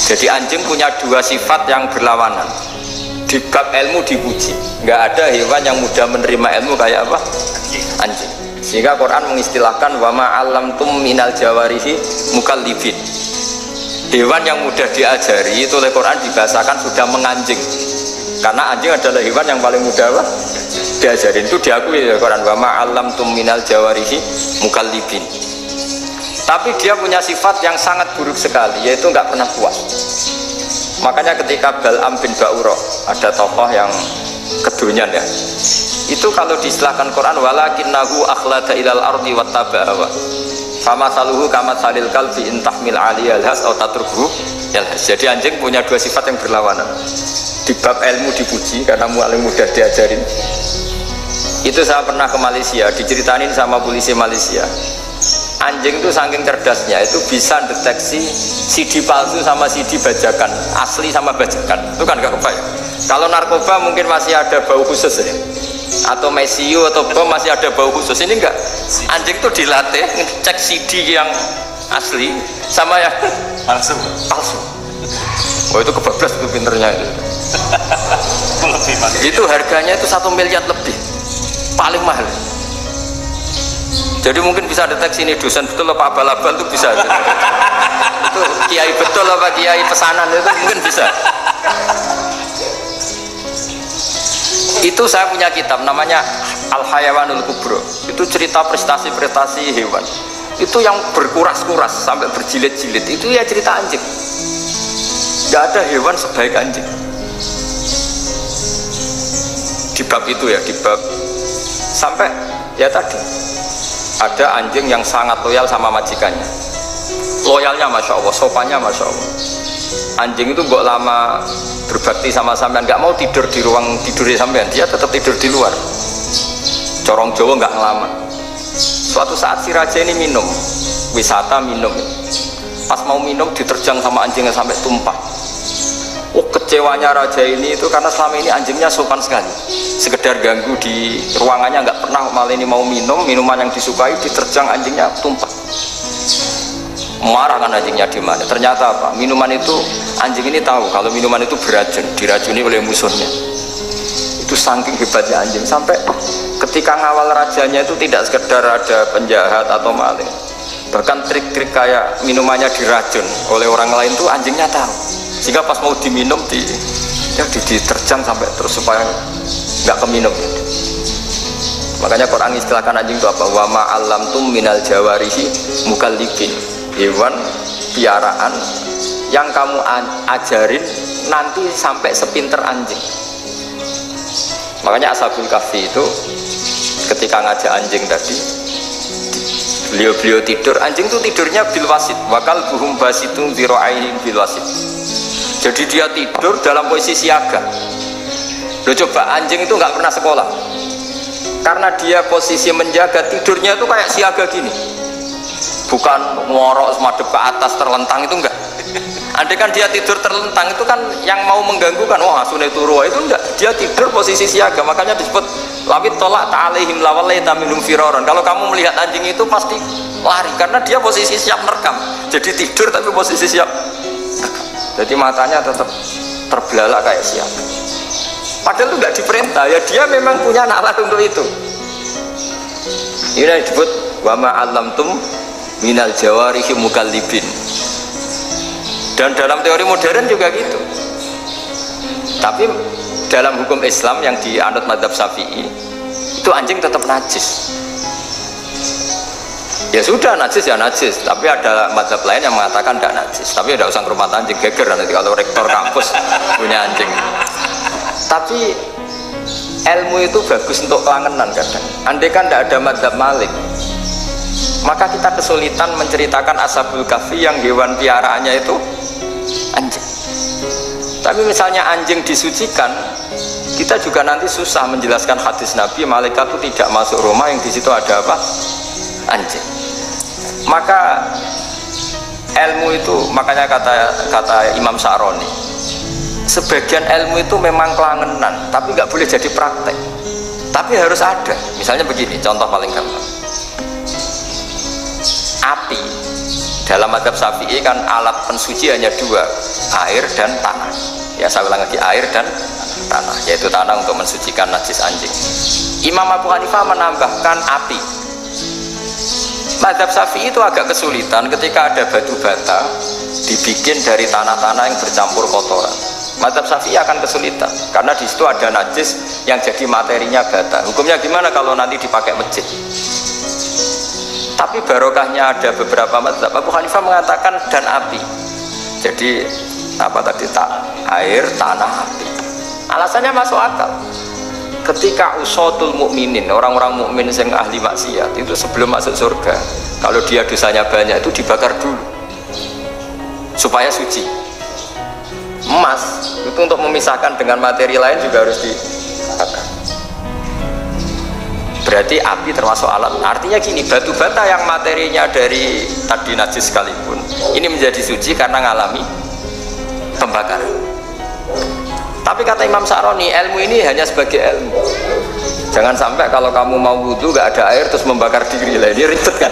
Jadi anjing punya dua sifat yang berlawanan. Di bab ilmu dipuji, nggak ada hewan yang mudah menerima ilmu kayak apa? Anjing. Sehingga Quran mengistilahkan wa ma'allamtum minal jawarihi mukallibin. Hewan yang mudah diajari itu oleh Quran dibahasakan sudah menganjing. Karena anjing adalah hewan yang paling mudah apa? Diajarin. Itu diakui oleh Quran wa ma'allamtum minal jawarihi mukallibin. Tapi dia punya sifat yang sangat buruk sekali, yaitu nggak pernah puas. Makanya ketika Bal'am bin Ba'urah, ada tokoh yang kedonyan ya, itu kalau diistilahkan Quran walakinnahu akhlada ilal ardi wattaba'a hawa fama saluhu kama salil kalbi in tahmil aliyal has atau tatrukhu yalhas. Jadi anjing punya dua sifat yang berlawanan. Di bab ilmu dipuji karena paling mudah diajarin. Itu saya pernah ke Malaysia, diceritain sama polisi Malaysia. Anjing itu saking cerdasnya itu bisa deteksi CD palsu sama CD bajakan, asli sama bajakan. Itu kan gak kebayang. Kalau narkoba mungkin masih ada bau khusus ya, atau mesiu atau bom masih ada bau khusus. Ini enggak. Anjing itu dilatih ngecek CD yang asli sama yang palsu. Oh itu kebablas itu pinternya itu. Itu harganya itu 1 miliar lebih, paling mahal. Jadi mungkin bisa deteksi ini dosen betul apa abal-abal itu bisa. Itu kiai betul apa kiai pesanan itu mungkin bisa. Itu saya punya kitab namanya Al-Hayawanul Kubro. Itu cerita prestasi-prestasi hewan. Itu yang berkuras-kuras sampai berjilid-jilid. Itu ya cerita anjing. Gak ada hewan sebaik anjing. Di bab itu ya, di bab sampai ya tadi. Ada anjing yang sangat loyal sama majikannya. Loyalnya Masya Allah, sopannya Masya Allah. Anjing itu buat lama berbakti sama sampean, nggak mau tidur di ruang tidurnya sampean, dia tetap tidur di luar. Corong Jawa nggak ngelamat. Suatu saat si raja ini minum, wisata minum. Pas mau minum diterjang sama anjingnya sampai tumpah. Oh kecewanya raja ini itu karena selama ini anjingnya sopan sekali, sekedar ganggu di ruangannya nggak pernah, malah ini mau minum minuman yang disukai diterjang anjingnya tumpah. Marah kan anjingnya di mana? Ternyata apa? Minuman itu anjing ini tahu kalau minuman itu beracun, diracuni oleh musuhnya. Itu saking hebatnya anjing sampai ketika ngawal rajanya itu tidak sekedar ada penjahat atau maling, bahkan trik-trik kayak minumannya diracun oleh orang lain tuh anjingnya tahu. Sehingga pas mau diminum diterjang sampai terus supaya nggak keminum. Makanya Quran istilahkan anjing itu apa? Wa ma'allamtum minal jawarihi mukallibin. Hewan piaraan yang kamu ajarin nanti sampai sepinter anjing. Makanya Ashabul Kahfi itu ketika ngajak anjing tadi, beliau tidur, anjing itu tidurnya bil wasit, wakal buhum basitun zira'aihim bil wasit. Jadi dia tidur dalam posisi siaga. Loh coba, anjing itu nggak pernah sekolah karena dia posisi menjaga, tidurnya itu kayak siaga gini, bukan ngorok semadep ke atas terlentang, itu enggak. Andai kan dia tidur terlentang itu kan yang mau mengganggu kan, wah sunai turwa, itu enggak, dia tidur posisi siaga. Makanya disebut lawit tolak ta'alaihim lawalaita minhum firaron. Kalau kamu melihat anjing itu pasti lari karena dia posisi siap merekam. Jadi tidur tapi posisi siap merekam. Jadi matanya tetap terbelalak kayak siaga. Padahal itu nggak diperintah, ya dia memang punya nalar untuk itu. Ini disebut wa ma'allamtum minal jawarihi mukallibin. Dan dalam teori modern juga gitu. Tapi dalam hukum Islam yang dianut mazhab Syafi'i itu anjing tetap najis. Ya sudah, najis ya najis, tapi ada mazhab lain yang mengatakan tidak najis. Tapi tidak usah ke rumah anjing, geger nanti kalau rektor kampus punya anjing. Tapi ilmu itu bagus untuk kelangenan kadang. Andai kan tidak ada mazhab Malik, maka kita kesulitan menceritakan Ashabul Kahfi yang hewan piaraannya itu anjing. Tapi misalnya anjing disucikan, kita juga nanti susah menjelaskan hadis Nabi malaikat itu tidak masuk rumah yang di situ ada apa? Anjing. Maka ilmu itu, makanya kata Imam Sa'roni, sebagian ilmu itu memang kelangenan, tapi nggak boleh jadi praktek. Tapi harus ada. Misalnya begini, contoh paling gampang. Api Dalam mazhab Syafi'i kan alat pensuci hanya dua, air dan tanah. Ya saya ulang lagi, air dan tanah, yaitu tanah untuk mensucikan najis anjing. Imam Abu Hanifah menambahkan api. Mazhab Syafi'i itu agak kesulitan ketika ada batu bata dibikin dari tanah-tanah yang bercampur kotoran. Mazhab Syafi'i akan kesulitan karena di situ ada najis yang jadi materinya bata. Hukumnya gimana kalau nanti dipakai masjid? Tapi barokahnya ada beberapa mazhab. Abu Hanifah mengatakan dan api. Jadi apa tadi, air, tanah, api. Alasannya masuk akal. Ketika usatul mukminin, orang-orang mukmin yang ahli maksiat itu sebelum masuk surga, kalau dia dosanya banyak itu dibakar dulu supaya suci. Emas itu untuk memisahkan dengan materi lain juga harus dibakar. Berarti api termasuk alat. Artinya gini, batu bata yang materinya dari tadi najis sekalipun ini menjadi suci karena ngalami pembakaran. Tapi kata Imam Sa'roni, ilmu ini hanya sebagai ilmu. Jangan sampai kalau kamu mau wudhu gak ada air terus membakar diri lah, ini ribet kan.